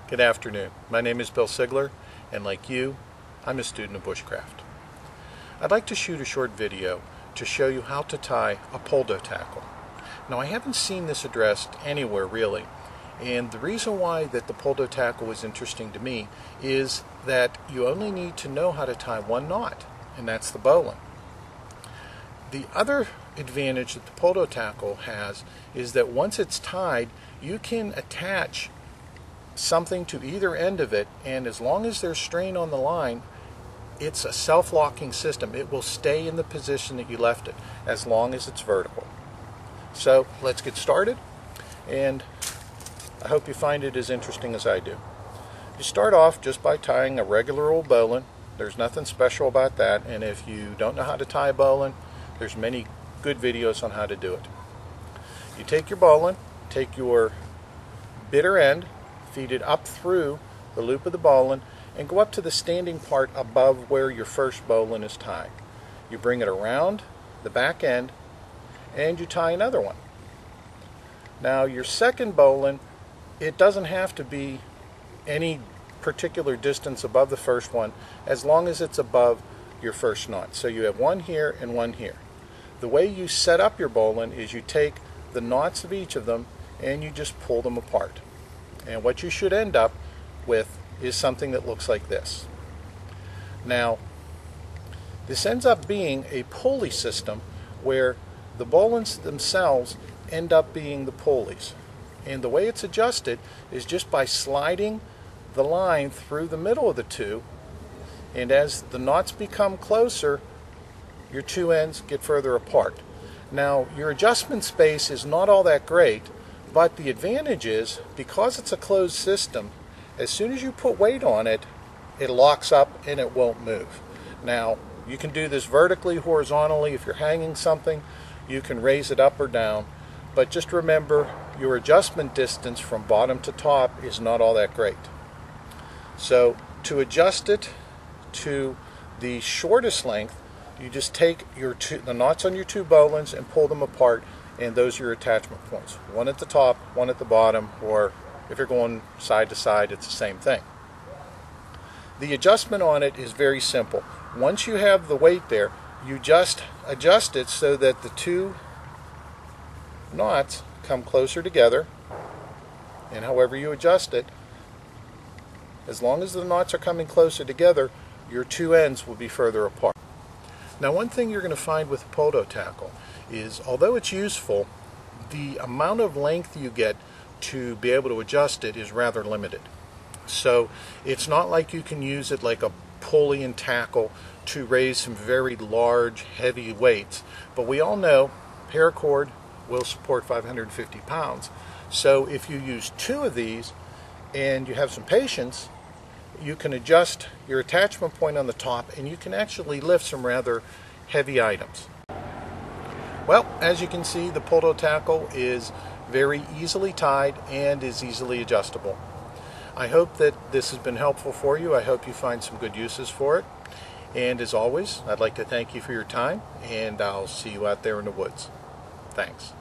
Good afternoon. My name is Bill Sigler, and like you, I'm a student of bushcraft. I'd like to shoot a short video to show you how to tie a Poldo tackle. Now, I haven't seen this addressed anywhere really, and the reason why that the Poldo tackle is interesting to me is that you only need to know how to tie one knot, and that's the bowline. The other advantage that the Poldo tackle has is that once it's tied, you can attach something to either end of it, and as long as there's strain on the line, it's a self-locking system. It will stay in the position that you left it as long as it's vertical. So let's get started, and I hope you find it as interesting as I do. You start off just by tying a regular old bowline. There's nothing special about that, and if you don't know how to tie a bowline, there's many good videos on how to do it. You take your bowline, take your bitter end, feed it up through the loop of the bowline, and go up to the standing part above where your first bowline is tied. You bring it around the back end and you tie another one. Now your second bowline, it doesn't have to be any particular distance above the first one as long as it's above your first knot. So you have one here and one here. The way you set up your bowline is you take the knots of each of them and you just pull them apart. And what you should end up with is something that looks like this. Now, this ends up being a pulley system where the bowlines themselves end up being the pulleys. And the way it's adjusted is just by sliding the line through the middle of the two, and as the knots become closer, your two ends get further apart. Now, your adjustment space is not all that great, but the advantage is, because it's a closed system, as soon as you put weight on it, it locks up and it won't move. Now, you can do this vertically, horizontally. If you're hanging something, you can raise it up or down. But just remember, your adjustment distance from bottom to top is not all that great. So, to adjust it to the shortest length, you just take the knots on your two bowlines and pull them apart, and those are your attachment points. One at the top, one at the bottom, or if you're going side to side, it's the same thing. The adjustment on it is very simple. Once you have the weight there, you just adjust it so that the two knots come closer together, and however you adjust it, as long as the knots are coming closer together, your two ends will be further apart. Now, one thing you're going to find with a Poldo tackle is, although it's useful, the amount of length you get to be able to adjust it is rather limited. So it's not like you can use it like a pulley and tackle to raise some very large, heavy weights. But we all know paracord will support 550 pounds. So if you use two of these and you have some patience, you can adjust your attachment point on the top and you can actually lift some rather heavy items. Well, as you can see, the Poldo tackle is very easily tied and is easily adjustable. I hope that this has been helpful for you. I hope you find some good uses for it. And as always, I'd like to thank you for your time, and I'll see you out there in the woods. Thanks.